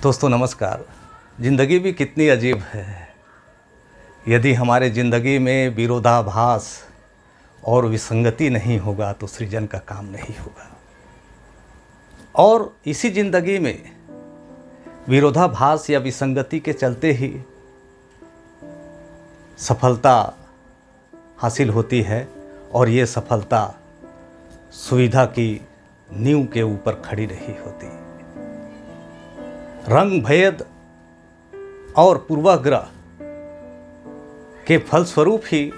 दोस्तों नमस्कार। ज़िंदगी भी कितनी अजीब है। यदि हमारे ज़िंदगी में विरोधाभास और विसंगति नहीं होगा तो सृजन का काम नहीं होगा। और इसी ज़िंदगी में विरोधाभास या विसंगति के चलते ही सफलता हासिल होती है और ये सफलता सुविधा की नींव के ऊपर खड़ी नहीं होती। रंग भेद और पूर्वाग्रह के फलस्वरूप ही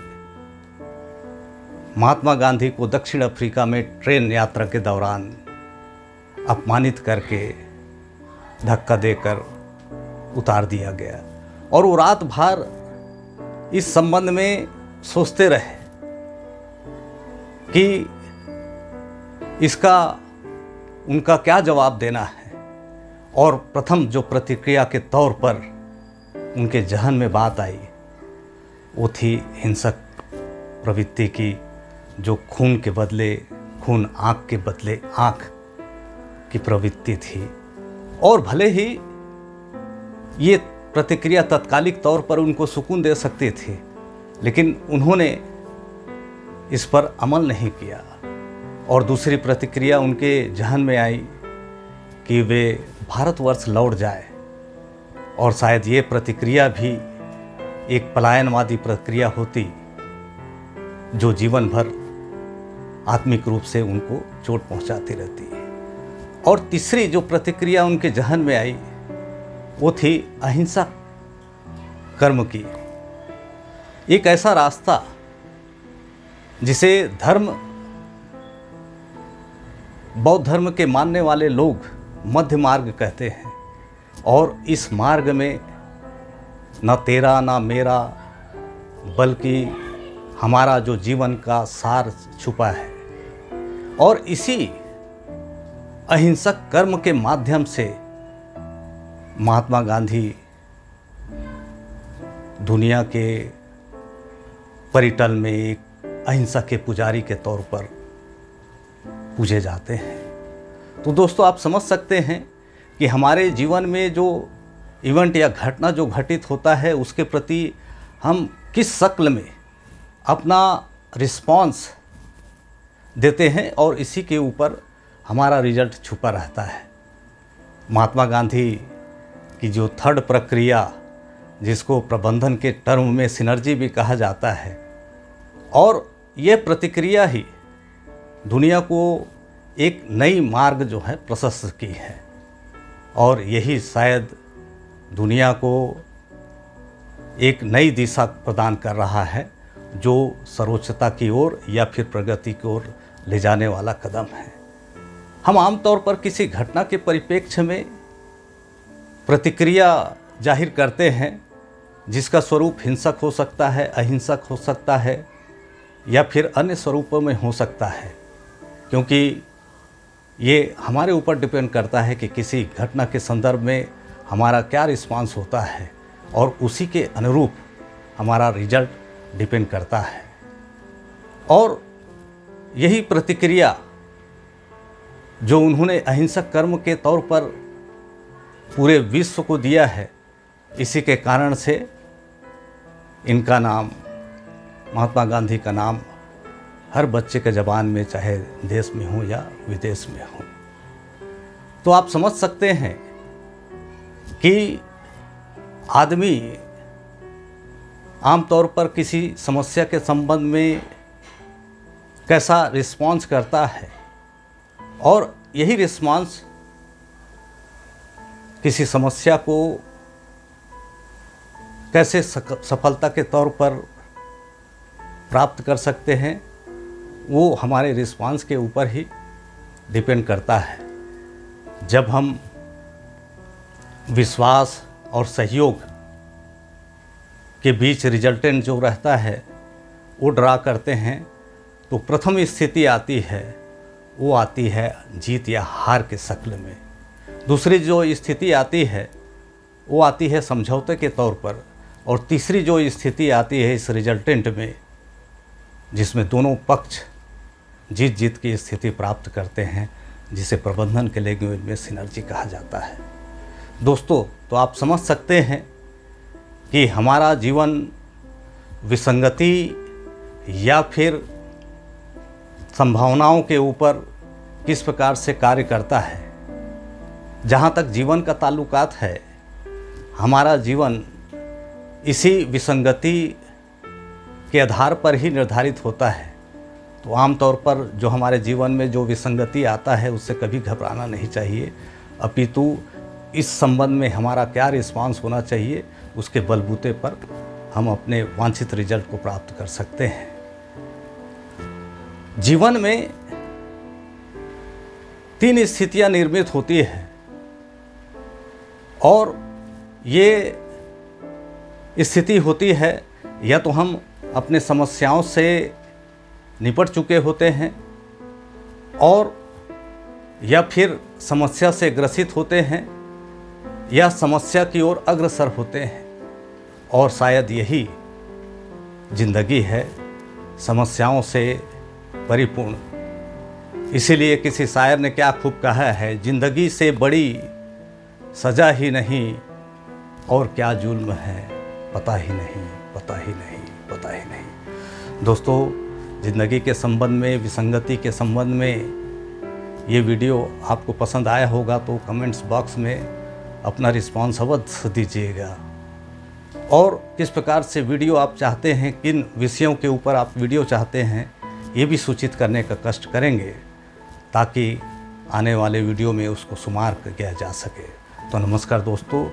महात्मा गांधी को दक्षिण अफ्रीका में ट्रेन यात्रा के दौरान अपमानित करके धक्का देकर उतार दिया गया और वो रात भर इस संबंध में सोचते रहे कि इसका उनका क्या जवाब देना है। और प्रथम जो प्रतिक्रिया के तौर पर उनके जहन में बात आई वो थी हिंसक प्रवृत्ति की, जो खून के बदले खून, आँख के बदले आँख की प्रवृत्ति थी। और भले ही ये प्रतिक्रिया तत्कालिक तौर पर उनको सुकून दे सकती थी, लेकिन उन्होंने इस पर अमल नहीं किया। और दूसरी प्रतिक्रिया उनके जहन में आई कि वे भारतवर्ष लौट जाए। और शायद ये प्रतिक्रिया भी एक पलायनवादी प्रक्रिया होती जो जीवन भर आत्मिक रूप से उनको चोट पहुंचाती रहती है। और तीसरी जो प्रतिक्रिया उनके जहन में आई वो थी अहिंसा कर्म की, एक ऐसा रास्ता जिसे बौद्ध धर्म के मानने वाले लोग मध्य मार्ग कहते हैं। और इस मार्ग में न तेरा न मेरा बल्कि हमारा जो जीवन का सार छुपा है। और इसी अहिंसक कर्म के माध्यम से महात्मा गांधी दुनिया के परितल में एक अहिंसा के पुजारी के तौर पर पूजे जाते हैं। तो दोस्तों आप समझ सकते हैं कि हमारे जीवन में जो इवेंट या घटना जो घटित होता है उसके प्रति हम किस शक्ल में अपना रिस्पॉन्स देते हैं और इसी के ऊपर हमारा रिजल्ट छुपा रहता है। महात्मा गांधी की जो थर्ड प्रक्रिया, जिसको प्रबंधन के टर्म में सिनर्जी भी कहा जाता है, और ये प्रतिक्रिया ही दुनिया को एक नई मार्ग जो है प्रशस्त की है। और यही शायद दुनिया को एक नई दिशा प्रदान कर रहा है, जो सर्वोच्चता की ओर या फिर प्रगति की ओर ले जाने वाला कदम है। हम आमतौर पर किसी घटना के परिप्रेक्ष्य में प्रतिक्रिया जाहिर करते हैं, जिसका स्वरूप हिंसक हो सकता है, अहिंसक हो सकता है या फिर अन्य स्वरूपों में हो सकता है, क्योंकि ये हमारे ऊपर डिपेंड करता है कि किसी घटना के संदर्भ में हमारा क्या रिस्पांस होता है और उसी के अनुरूप हमारा रिजल्ट डिपेंड करता है। और यही प्रतिक्रिया जो उन्होंने अहिंसक कर्म के तौर पर पूरे विश्व को दिया है, इसी के कारण से इनका नाम, महात्मा गांधी का नाम हर बच्चे के ज़बान में, चाहे देश में हो या विदेश में हो। तो आप समझ सकते हैं कि आदमी आमतौर पर किसी समस्या के संबंध में कैसा रिस्पॉन्स करता है, और यही रिस्पॉन्स किसी समस्या को कैसे सफलता के तौर पर प्राप्त कर सकते हैं, वो हमारे रिस्पांस के ऊपर ही डिपेंड करता है। जब हम विश्वास और सहयोग के बीच रिजल्टेंट जो रहता है वो ड्रा करते हैं, तो प्रथम स्थिति आती है, वो आती है जीत या हार के शक्ल में। दूसरी जो स्थिति आती है वो आती है समझौते के तौर पर। और तीसरी जो स्थिति आती है इस रिजल्टेंट में, जिसमें दोनों पक्ष जीत जीत की स्थिति प्राप्त करते हैं, जिसे प्रबंधन के लैंग्वेज में सिनर्जी कहा जाता है। दोस्तों, तो आप समझ सकते हैं कि हमारा जीवन विसंगति या फिर संभावनाओं के ऊपर किस प्रकार से कार्य करता है। जहाँ तक जीवन का ताल्लुकात है, हमारा जीवन इसी विसंगति के आधार पर ही निर्धारित होता है। तो आमतौर पर जो हमारे जीवन में जो विसंगति आता है उससे कभी घबराना नहीं चाहिए, अपितु इस संबंध में हमारा क्या रिस्पांस होना चाहिए, उसके बलबूते पर हम अपने वांछित रिजल्ट को प्राप्त कर सकते हैं। जीवन में 3 स्थितियां निर्मित होती हैं और ये स्थिति होती है या तो हम अपने समस्याओं से निपट चुके होते हैं और या फिर समस्या से ग्रसित होते हैं या समस्या की ओर अग्रसर होते हैं, और शायद यही जिंदगी है, समस्याओं से परिपूर्ण। इसीलिए किसी शायर ने क्या खूब कहा है, जिंदगी से बड़ी सजा ही नहीं और क्या जुल्म है, पता ही नहीं, पता ही नहीं, पता ही नहीं। दोस्तों, ज़िंदगी के संबंध में, विसंगति के संबंध में ये वीडियो आपको पसंद आया होगा तो कमेंट्स बॉक्स में अपना रिस्पॉन्स अवश्य दीजिएगा। और किस प्रकार से वीडियो आप चाहते हैं, किन विषयों के ऊपर आप वीडियो चाहते हैं, ये भी सूचित करने का कष्ट करेंगे ताकि आने वाले वीडियो में उसको शुमार किया जा सके। तो नमस्कार दोस्तों,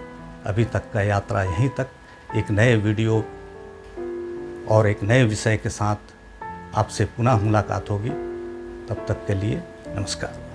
अभी तक का यात्रा यहीं तक। एक नए वीडियो और एक नए विषय के साथ आपसे पुनः मुलाकात होगी। तब तक के लिए नमस्कार।